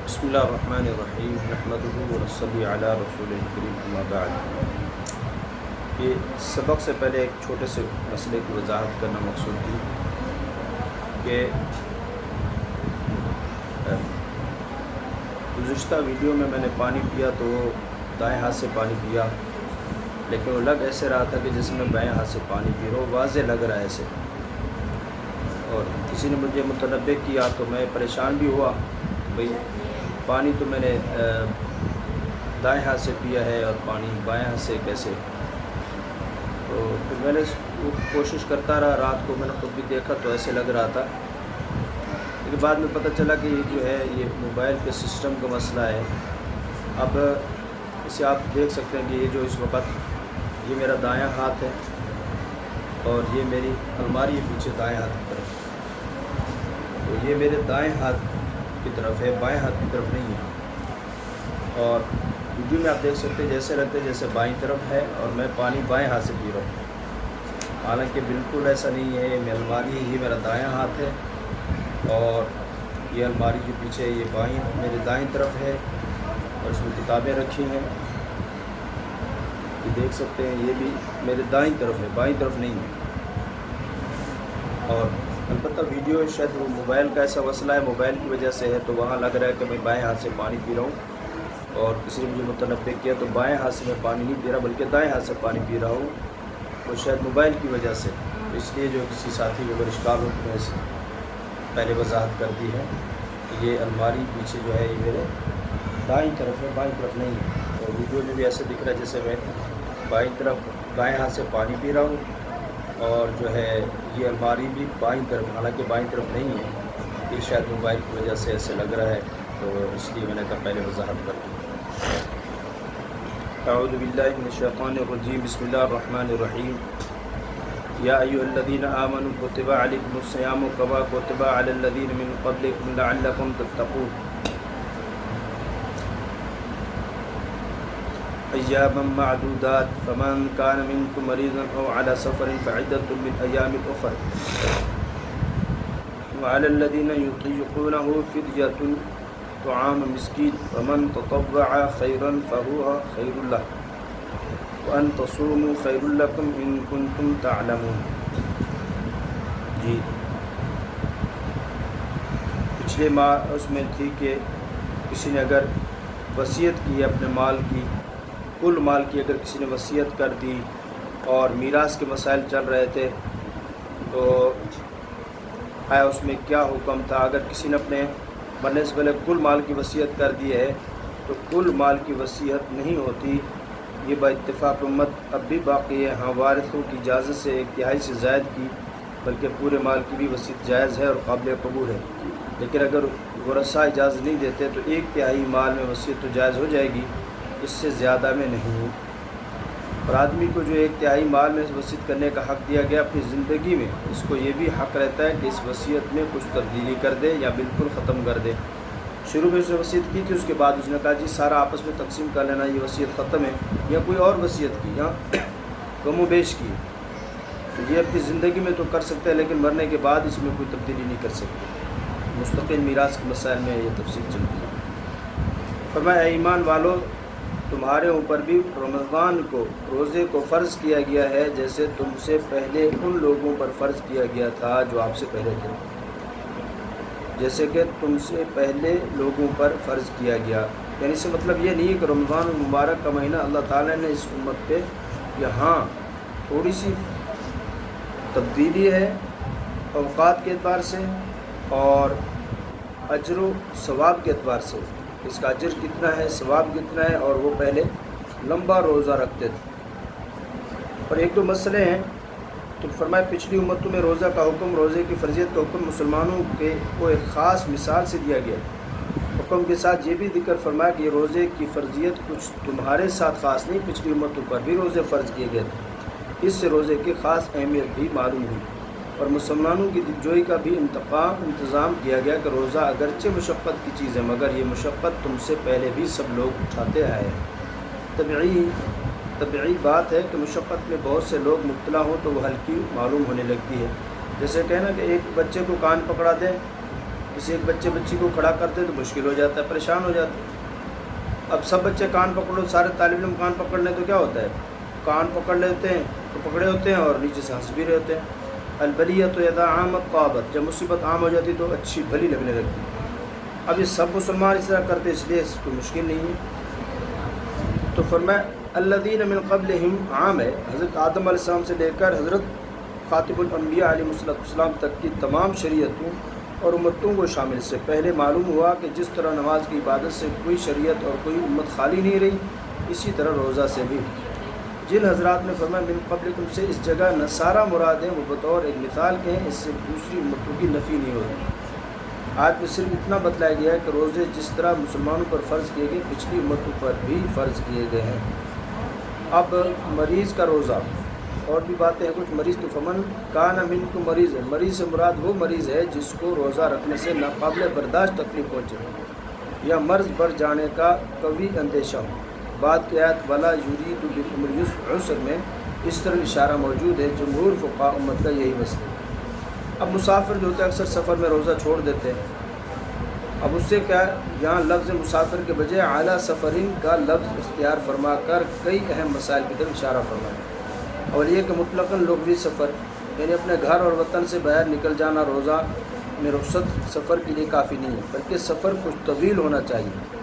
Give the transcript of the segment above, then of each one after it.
بسم اللہ الرحمن الرحیم نحمدہ ونصلی علی رسول الکریم اما بعد۔ یہ سبق سے پہلے ایک چھوٹے سے مسئلے کی وضاحت کرنا مقصود تھی کہ گزشتہ ویڈیو میں نے پانی پیا تو دائیں ہاتھ سے پانی پیا، لیکن وہ لگ ایسے رہا تھا کہ جس میں بائیں ہاتھ سے پانی پی رہا ہوں، واضح لگ رہا ہے ایسے، اور کسی نے مجھے متنبہ کیا تو میں پریشان بھی ہوا، بھئی پانی تو میں نے دائیں ہاتھ سے پیا ہے اور پانی بائیں ہاتھ سے کیسے؟ تو پھر میں نے کوشش کرتا رہا، رات کو میں نے خود بھی دیکھا تو ایسے لگ رہا تھا، لیکن بعد میں پتہ چلا کہ یہ جو ہے یہ موبائل کے سسٹم کا مسئلہ ہے۔ اب اسے آپ دیکھ سکتے ہیں کہ یہ جو اس وقت یہ میرا دایاں ہاتھ ہے اور یہ میری الماری ہے پیچھے دائیں ہاتھ کی طرف، تو یہ میرے دائیں ہاتھ کی طرف ہے، بائیں ہاتھ کی طرف نہیں ہے، اور ویڈیو میں آپ دیکھ سکتے ہیں جیسے رہتے جیسے بائیں طرف ہے اور میں پانی بائیں ہاتھ سے پی رہا ہوں، حالانکہ بالکل ایسا نہیں ہے۔ یہ الماری ہے، یہ میرا دایاں ہاتھ ہے اور یہ الماری جو پیچھے ہے یہ بائیں میرے دائیں طرف ہے اور اس میں کتابیں رکھی ہیں، یہ دیکھ سکتے ہیں، یہ بھی میرے دائیں طرف ہے، بائیں طرف نہیں ہے۔ اور البتہ ویڈیو شاید وہ موبائل کا ایسا مسئلہ ہے، موبائل کی وجہ سے ہے، تو وہاں لگ رہا ہے کہ میں بائیں ہاتھ سے پانی پی رہا ہوں، اور کسی نے مجھے متنبہ کیا تو بائیں ہاتھ سے میں پانی نہیں پی رہا بلکہ دائیں ہاتھ سے پانی پی رہا ہوں، وہ شاید موبائل کی وجہ سے، اس لیے جو کسی ساتھی کو اگر اشکال ہو تو میں پہلے وضاحت کر دی ہے کہ یہ الماری پیچھے جو ہے یہ میرے دائیں طرف ہے، بائیں طرف نہیں ہے، اور ویڈیو میں بھی ایسے دکھ رہا ہے جیسے میں بائیں ہاتھ سے پانی پی رہا ہوں، اور جو ہے یہ الماری بھی بائیں طرف، حالانکہ بائیں طرف نہیں ہے، یہ شاید موبائل کی وجہ سے ایسے لگ رہا ہے، تو اس لیے میں نے کہا پہلے وضاحت کر دی۔ اعوذ باللہ من الشیطان الرجیم، بسم اللہ الرحمن الرحیم۔ یا ایھا الذین آمنوا کتب علیکم الصیام کما کتب علی الذین من قبلکم لعلکم تتقون ایاما معدودات فمن کان منکم مریضا او علی سفر فعدۃ من ایام اخر وعلی الذین یطیقونہ فدیۃ طعام مسکین فمن تطوع خیرا فهو خیر لہ وان تصوموا خیر لکم ان کنتم تعلمون۔ جی پچھلے ماہ اس میں تھی کہ کسی نے اگر وصیت کی اپنے مال کی، کل مال کی اگر کسی نے وصیت کر دی اور میراث کے مسائل چل رہے تھے تو آیا اس میں کیا حکم تھا؟ اگر کسی نے اپنے مرنے سے پہلے کل مال کی وصیت کر دی ہے تو کل مال کی وصیت نہیں ہوتی، یہ با اتفاق امت اب بھی باقی ہے۔ ہاں وارثوں کی اجازت سے ایک تہائی سے زائد کی بلکہ پورے مال کی بھی وصیت جائز ہے اور قابل قبول ہے، لیکن اگر ورثاء اجازت نہیں دیتے تو ایک تہائی مال میں وصیت تو جائز ہو جائے گی، اس سے زیادہ میں نہیں۔ اور آدمی کو جو ایک تہائی مال میں وصیت کرنے کا حق دیا گیا اپنی زندگی میں، اس کو یہ بھی حق رہتا ہے کہ اس وصیت میں کچھ تبدیلی کر دے یا بالکل ختم کر دے۔ شروع میں اس نے وصیت کی تھی، اس کے بعد اس نے کہا جی سارا آپس میں تقسیم کر لینا، یہ وصیت ختم ہے، یا کوئی اور وصیت کی یا کم و بیش کی، تو یہ اپنی زندگی میں تو کر سکتا ہے لیکن مرنے کے بعد اس میں کوئی تبدیلی نہیں کر سکتے۔ مستقل میراث کے مسائل میں یہ تفصیل چلتی ہے۔ فرمایا اے ایمان والو، تمہارے اوپر بھی رمضان کو روزے کو فرض کیا گیا ہے جیسے تم سے پہلے ان لوگوں پر فرض کیا گیا تھا جو آپ سے پہلے تھے، جیسے کہ تم سے پہلے لوگوں پر فرض کیا گیا، یعنی اس سے مطلب یہ نہیں ہے کہ رمضان المبارک کا مہینہ اللہ تعالیٰ نے اس امت پہ یہاں تھوڑی سی تبدیلی ہے اوقات کے اعتبار سے اور اجر و ثواب کے اعتبار سے، اس کا اجر کتنا ہے، ثواب کتنا ہے، اور وہ پہلے لمبا روزہ رکھتے تھے۔ اور ایک دو مسئلے ہیں، تو فرمایا پچھلی امتوں میں روزہ کا حکم، روزے کی فرضیت کا حکم مسلمانوں کے کو ایک خاص مثال سے دیا گیا، حکم کے ساتھ یہ بھی ذکر فرمایا کہ یہ روزے کی فرضیت کچھ تمہارے ساتھ خاص نہیں، پچھلی امتوں پر بھی روزے فرض کیے گئے تھے، اس سے روزے کی خاص اہمیت بھی معلوم ہوئی، اور مسلمانوں کی دلجوئی کا بھی انتظام کیا گیا کہ روزہ اگرچہ مشقت کی چیز ہے مگر یہ مشقت تم سے پہلے بھی سب لوگ اٹھاتے آئے ہیں۔ طبعی بات ہے کہ مشقت میں بہت سے لوگ مبتلا ہوں تو وہ ہلکی معلوم ہونے لگتی ہے، جیسے کہنا کہ ایک بچے کو کان پکڑا دیں کسی ایک بچی کو کھڑا کرتے تو مشکل ہو جاتا ہے، پریشان ہو جاتے ہیں۔ اب سب بچے کان پکڑ لو، سارے طالب علم کان پکڑ لیں تو کیا ہوتا ہے، کان پکڑ لیتے ہیں تو پکڑے ہوتے ہیں اور نیچے سے ہنس بھی رہے ہوتے ہیں۔ البلیۃ اذا عامت طابت، جب مصیبت عام ہو جاتی تو اچھی بھلی لگنے لگتی ہے۔ اب یہ سب مسلمان اس طرح کرتے اس لیے اس کو مشکل نہیں ہے۔ تو فرمایا الذین من قبلہم، عام ہے، حضرت آدم علیہ السلام سے لے کر حضرت خاتم الانبیاء علیہ السلام تک کی تمام شریعتوں اور امتوں کو شامل سے پہلے معلوم ہوا کہ جس طرح نماز کی عبادت سے کوئی شریعت اور کوئی امت خالی نہیں رہی، اسی طرح روزہ سے بھی۔ جن حضرات نے فرمایا من قبلکم سے اس جگہ نصارہ مراد ہیں، وہ بطور ایک مثال کے ہیں، اس سے دوسری امتوں کی نفی نہیں ہوتی۔ آج میں صرف اتنا بتلایا گیا ہے کہ روزے جس طرح مسلمانوں پر فرض کیے گئے پچھلی امتوں پر بھی فرض کیے گئے ہیں۔ اب مریض کا روزہ اور بھی باتیں ہیں کچھ۔ مریض تو فمن کان منکم مریض ہے، مریض سے مراد وہ مریض ہے جس کو روزہ رکھنے سے ناقابل برداشت تکلیف پہنچے یا مرض بڑھ جانے کا قوی اندیشہ ہو۔ بعد کی آیت ولا یرید بکم العسر میں اس طرح اشارہ موجود ہے۔ جمہور فقہاء امت کا یہی مسئلہ ہے۔ اب مسافر جو ہوتے ہیں اکثر سفر میں روزہ چھوڑ دیتے ہیں۔ اب اس سے کیا ہے، یہاں لفظ مسافر کے بجائے اعلیٰ سفرین کا لفظ اختیار فرما کر کئی اہم مسائل کی طرف اشارہ فرمایا۔ اور یہ کہ مطلقاً لغوی سفر یعنی اپنے گھر اور وطن سے باہر نکل جانا روزہ میں رخصت سفر کے لیے کافی نہیں ہے، بلکہ سفر کچھ طویل ہونا چاہیے۔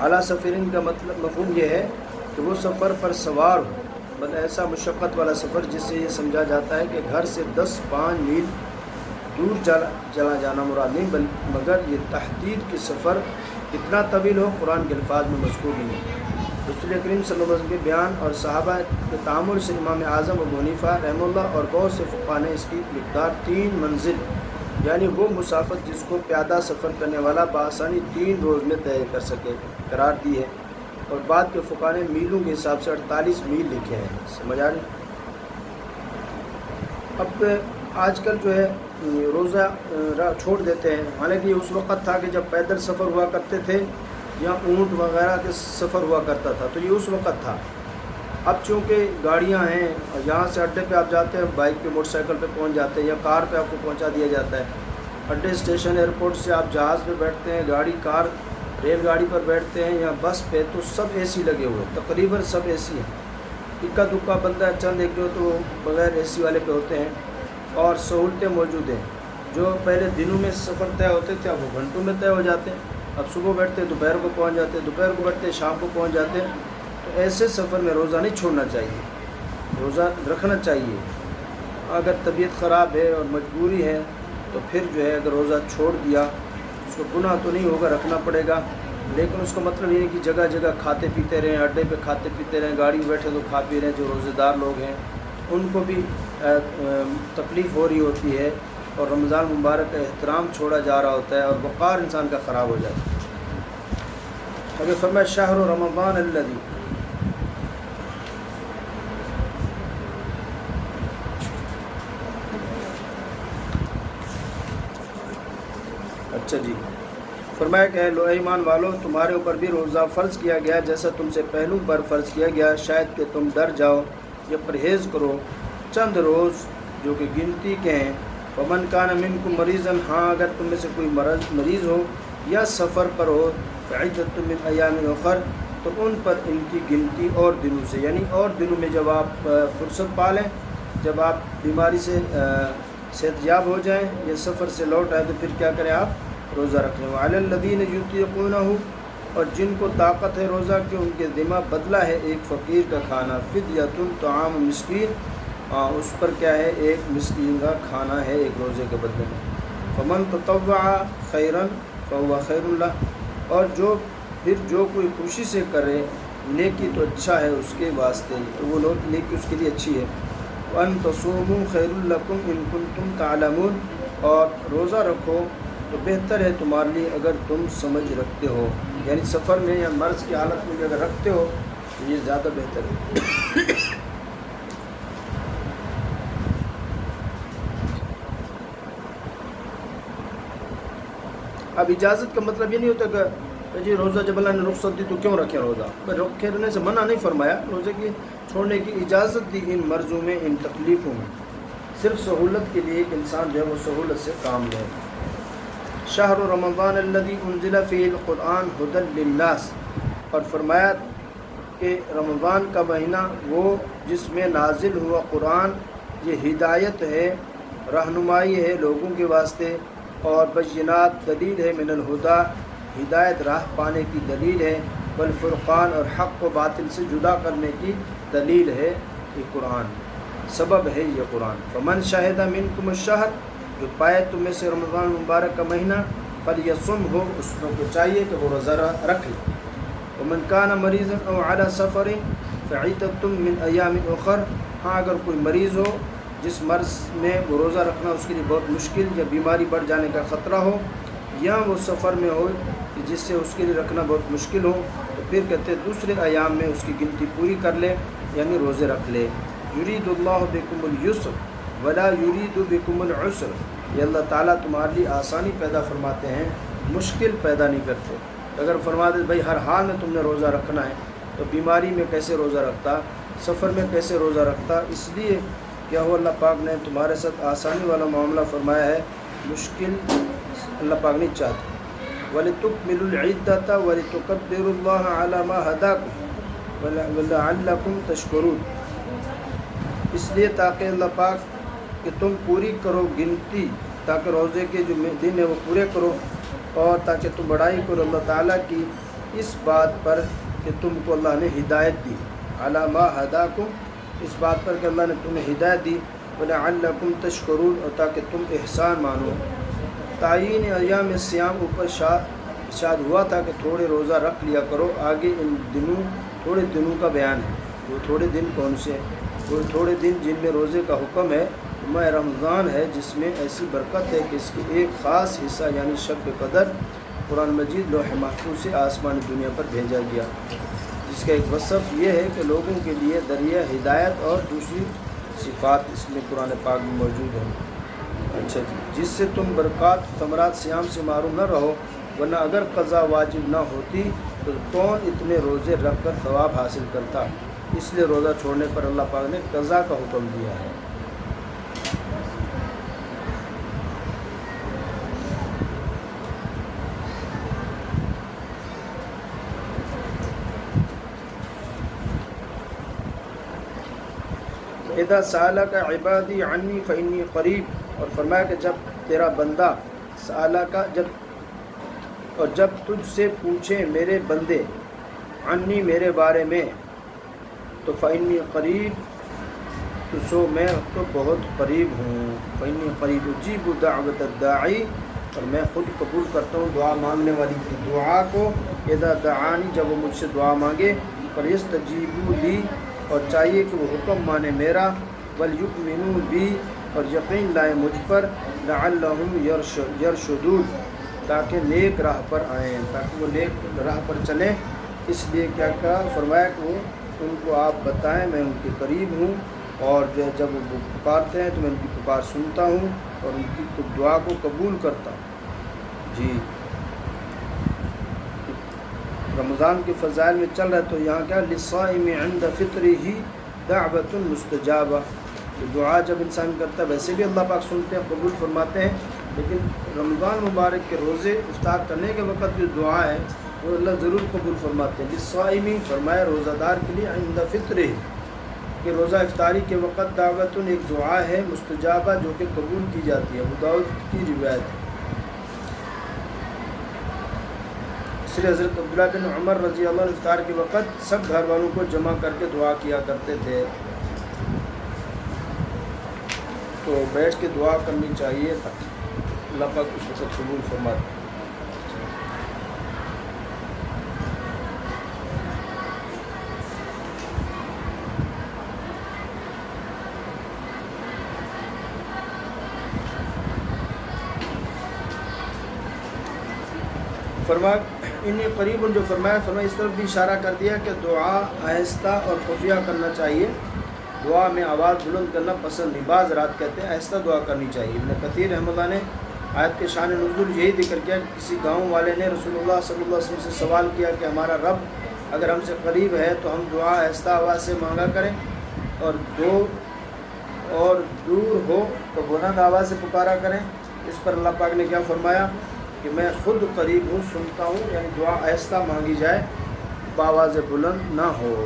اعلیٰ سفرین کا مطلب مفہوم یہ ہے کہ وہ سفر پر سوار ہو، بل ایسا مشقت والا سفر جس سے یہ سمجھا جاتا ہے کہ گھر سے 10-5 میل دور چلا جانا مراد نہیں، مگر یہ تحدید کہ سفر اتنا طویل ہو قرآن کے الفاظ میں مذکور نہیں ہے۔ رسول کریم صلی اللہ علیہ وسلم کے بیان اور صحابہ کے تعامل سے امام اعظم ابو حنیفہ رحمہ اللہ اور بہت سے فقہاء نے اس کی مقدار 3 منزل یعنی وہ مسافت جس کو پیادہ سفر کرنے والا بآسانی 3 روز میں طے کر سکے قرار دی ہے، اور بعد کے فقہاء نے میلوں کے حساب سے 48 میل لکھے ہیں۔ سمجھ آ رہی؟ اب آج کل جو ہے روزہ چھوڑ دیتے ہیں، حالانکہ یہ اس وقت تھا کہ جب پیدل سفر ہوا کرتے تھے یا اونٹ وغیرہ کے سفر ہوا کرتا تھا، تو یہ اس وقت تھا۔ اب چونکہ گاڑیاں ہیں، یہاں سے اڈے پہ آپ جاتے ہیں بائک پہ موٹر سائیکل پہ پہنچ جاتے ہیں یا کار پہ آپ کو پہنچا دیا جاتا ہے۔ اڈے اسٹیشن ایئرپورٹ سے آپ جہاز پہ بیٹھتے ہیں، گاڑی کار ریل گاڑی پر بیٹھتے ہیں یا بس پہ، تو سب اے سی لگے ہوئے، تقریباً سب اے سی ہیں۔ اکا دکا بندہ چند ایک جو تو بغیر اے سی والے پہ ہوتے ہیں، اور سہولتیں موجود ہیں۔ جو پہلے دنوں میں سفر طے ہوتے تھے اب وہ گھنٹوں میں طے ہو جاتے ہیں۔ اب صبح بیٹھتے دوپہر کو پہنچ جاتے ہیں، دوپہر کو بیٹھتے شام کو پہنچ جاتے ہیں۔ تو ایسے سفر میں روزہ نہیں چھوڑنا چاہیے، روزہ رکھنا چاہیے۔ اگر طبیعت خراب ہے اور مجبوری ہے تو پھر جو ہے اگر روزہ چھوڑ دیا اس کو گناہ تو نہیں ہوگا، رکھنا پڑے گا، لیکن اس کا مطلب یہ ہے کہ جگہ جگہ کھاتے پیتے رہیں، اڈے پہ کھاتے پیتے رہیں، گاڑی میں بیٹھے تو کھا پی رہے ہیں۔ جو روزے دار لوگ ہیں ان کو بھی تکلیف ہو رہی ہوتی ہے، اور رمضان مبارک کا احترام چھوڑا جا رہا ہوتا ہے اور وقار انسان کا خراب ہو جاتا ہے۔ اگر فرمایا شہر رمضان الذی، اچھا جی، فرمایا کہ اے ایمان والو تمہارے اوپر بھی روزہ فرض کیا گیا جیسا تم سے پہلوں پر فرض کیا گیا، شاید کہ تم ڈر جاؤ یا پرہیز کرو چند روز جو کہ گنتی کے ہیں۔ فمن کان منکم مریضا، ہاں اگر تم میں سے کوئی مریض ہو یا سفر پر ہو، فعدۃ من ایام اخر، تو ان پر ان کی گنتی اور دنوں سے، یعنی اور دنوں میں جب آپ فرصت پا لیں، جب آپ بیماری سے صحت یاب ہو جائیں یا سفر سے لوٹ آئے تو پھر کیا کریں، آپ روزہ رکھ لیں۔ وعلی الذین یطیقونہ، اور جن کو طاقت ہے روزہ کی ان کے ذمہ بدلہ ہے ایک فقیر کا کھانا، فدیۃ طعام مسکین، اس پر کیا ہے، ایک مسکین کا کھانا ہے ایک روزے کے بدلے میں۔ فمن تطوع خیرا فهو خیر لہ، اور جو کوئی خوشی سے کرے نیکی تو اچھا ہے اس کے واسطے، تو وہ لوگ نیکی اس کے لیے اچھی ہے۔ وان تصوموا خیر لکم ان کنتم تعلمون، اور روزہ رکھو تو بہتر ہے تمہارے لیے اگر تم سمجھ رکھتے ہو، یعنی سفر میں یا مرض کی حالت میں اگر رکھتے ہو تو یہ زیادہ بہتر ہے۔ اب اجازت کا مطلب یہ نہیں ہوتا کہ جی روزہ جب اللہ نے رخصت دی تو کیوں رکھیں روزہ، رکھنے سے منع نہیں فرمایا، روزے کی چھوڑنے کی اجازت دی ان مرضوں میں، ان تکلیفوں میں، صرف سہولت کے لیے کہ انسان جو ہے وہ سہولت سے کام لے۔ شہر رمضان الذی انزل فیہ القرآن ھدی للناس، اور فرمایا کہ رمضان کا مہینہ وہ جس میں نازل ہوا قرآن یہ ہدایت ہے، رہنمائی ہے لوگوں کے واسطے، اور بینات دلیل ہے، من الہدا ہدایت راہ پانے کی دلیل ہے، والفرقان اور حق و باطل سے جدا کرنے کی دلیل ہے یہ قرآن، سبب ہے یہ قرآن۔ فمن شہد منکم الشہر، جو پائے تم میں سے رمضان مبارک کا مہینہ، فلیصمہ، اس کو چاہیے کہ وہ روزہ رکھ لے۔ ومن کان مریضا او علی سفر فعدۃ من ایام اخر، ہاں اگر کوئی مریض ہو جس مرض میں وہ روزہ رکھنا اس کے لیے بہت مشکل یا بیماری بڑھ جانے کا خطرہ ہو، یا وہ سفر میں ہو کہ جس سے اس کے لیے رکھنا بہت مشکل ہو، تو پھر کہتے ہیں دوسرے ایام میں اس کی گنتی پوری کر لے، یعنی روزے رکھ لے۔ یرید اللہ بکم الیسر ولا یرید بکم العسر، یہ اللہ تعالیٰ تمہارے لیے آسانی پیدا فرماتے ہیں، مشکل پیدا نہیں کرتے۔ اگر فرما دے بھائی ہر حال میں تم نے روزہ رکھنا ہے، تو بیماری میں کیسے روزہ رکھتا، سفر میں کیسے روزہ رکھتا؟ اس لیے کیا ہو اللہ پاک نے تمہارے ساتھ آسانی والا معاملہ فرمایا ہے، مشکل اللہ پاک نہیں چاہتے۔ وَلِتُكْمِلُوا الْعِدَّةَ وَلِتُكَبِّرُوا اللَّهَ عَلَى مَا هَدَاكُمْ وَلَعَلَّكُمْ تَشْكُرُونَ، اس لیے تاکہ اللہ پاک کہ تم پوری کرو گنتی، تاکہ روزے کے جو دن ہے وہ پورے کرو، اور تاکہ تم بڑائی کرو اللہ تعالیٰ کی اس بات پر کہ تم کو اللہ نے ہدایت دی، عَلَى مَا هَدَاكُمْ، اس بات پر کہ اللہ نے تمہیں ہدایت دی، وَلَعَلَّكُمْ تَشْكُرُونَ، اور تاکہ تم احسان مانو۔ تعین ایام الصیام اوپر ارشاد ہوا تھا کہ تھوڑے روزہ رکھ لیا کرو، آگے ان دنوں تھوڑے دنوں کا بیان ہے۔ وہ تھوڑے دن کون سے؟ وہ تھوڑے دن جن میں روزے کا حکم ہے، ماہ رمضان ہے جس میں ایسی برکت ہے کہ اس کے ایک خاص حصہ یعنی شب قدر قرآن مجید لوح محفوظ سے آسمانی دنیا پر بھیجا گیا، جس کا ایک وصف یہ ہے کہ لوگوں کے لیے ذریعہ ہدایت اور دوسری صفات اس میں قرآن پاک میں موجود ہیں۔ اچھا جی، جس سے تم برکات ثمرات صیام سے معروم نہ رہو، ورنہ اگر قضا واجب نہ ہوتی تو کون اتنے روزے رکھ کر ثواب حاصل کرتا؟ اس لیے روزہ چھوڑنے پر اللہ پاک نے قضا کا حکم دیا ہے۔ اذا سألك عبادی عنی فإنی قریب، اور فرمایا کہ جب تیرا بندہ جب تجھ سے پوچھیں میرے بندے عنی میرے بارے میں، تو فإنی قریب، تو سو میں تو بہت قریب ہوں، فإنی قریب اجیب دعوت الداعی، اور میں خود قبول کرتا ہوں دعا مانگنے والی کی دعا کو، اذا دعانی، جب وہ مجھ سے دعا مانگے، فلیستجیبوا لی، اور چاہیے کہ وہ حکم مانے میرا، ولیؤمنوا بی، اور یقین لائے مجھ پر، لعلہم یرشدون، تاکہ نیک راہ پر آئیں، تاکہ وہ نیک راہ پر چلیں۔ اس لیے کیا کہا، فرمایا کہ وہ ان کو آپ بتائیں میں ان کے قریب ہوں، اور جب وہ پکارتے ہیں تو میں ان کی پکار سنتا ہوں اور ان کی دعا کو قبول کرتا ہوں۔ جی، رمضان کے فضائل میں چل رہا ہے، تو یہاں کیا للصائم عند فطرہ دعوۃ مستجابہ، کہ دعا جب انسان کرتا ہے ویسے بھی اللہ پاک سنتے ہیں، قبول فرماتے ہیں، لیکن رمضان مبارک کے روزے افطار کرنے کے وقت جو دعا ہے وہ اللہ ضرور قبول فرماتے ہیں۔ للصائم، فرمایا روزہ دار کے لیے، عند فطرہ، کہ روزہ افطاری کے وقت دعوت، ایک دعا ہے مستجابہ جو کہ قبول کی جاتی ہے، ابو داؤد کی روایت ہے۔ اس لیے حضرت عبداللہ بن عمر رضی اللہ عنہ افطار کے وقت سب گھر والوں کو جمع کر کے دعا کیا کرتے تھے، تو بیٹھ کے دعا کرنی چاہیے تاکہ اللہ پاک اس وقت قبول فرماتے۔ فرمایا انی قریب، جو فرمایا اس طرف بھی اشارہ کر دیا کہ دعا آہستہ اور خفیہ کرنا چاہیے، دعا میں آواز بلند کرنا پسند نہیں، بعض رات کہتے ہیں آہستہ دعا کرنی چاہیے۔ ابن کثیر رحمہ اللہ نے آیت کے شان نزول یہی ذکر کیا کہ کسی گاؤں والے نے رسول اللہ صلی اللہ علیہ وسلم سے سوال کیا کہ ہمارا رب اگر ہم سے قریب ہے تو ہم دعا آہستہ آواز سے مانگا کریں، اور دور ہو تو بلند آواز سے پکارا کریں۔ اس پر اللہ پاک نے کیا فرمایا، کہ میں خود قریب ہوں، سنتا ہوں، یعنی دعا آہستہ مانگی جائے، بآواز بلند نہ ہو۔